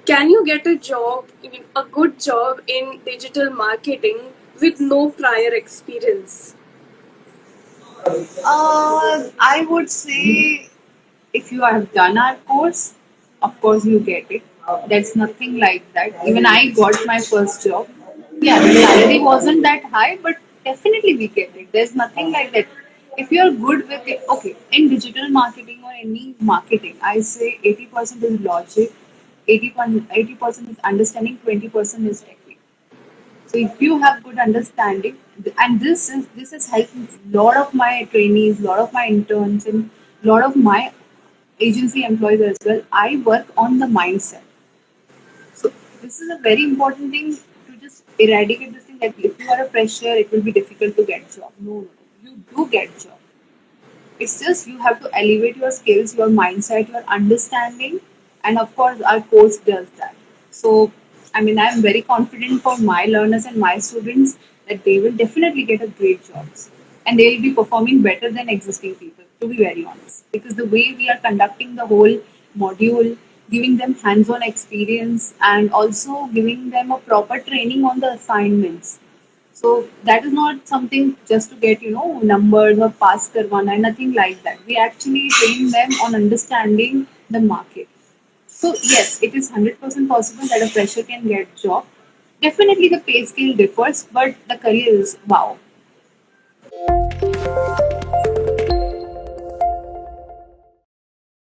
Can you get a job, a good job in digital marketing with no prior experience? I would say if you have done our course, of course you get it. There's nothing like that. Even I got my first job. Yeah, the salary wasn't that high, but definitely we get it. There's nothing like that. If you're good with it, okay, in digital marketing or any marketing, I say 80% is logic, 80% is understanding, 20% is technique. So if you have good understanding, and this has helped a lot of my trainees, lot of my interns, and lot of my agency employees as well. I work on the mindset. So this is a very important thing to just eradicate this thing that if you are a fresher, it will be difficult to get job. No, no, no. You do get job. It's just you have to elevate your skills, your mindset, your understanding, and of course, our course does that. So, I mean, I'm very confident for my learners and my students that they will definitely get a great jobs and they will be performing better than existing people, to be very honest. Because the way we are conducting the whole module, giving them hands on experience, and also giving them a proper training on the assignments, so that is not something just to get, numbers or pass karwana, nothing like that. We actually train them on understanding the market. So yes, it is 100% possible that a fresher can get job. Definitely the pay scale differs, but the career is wow.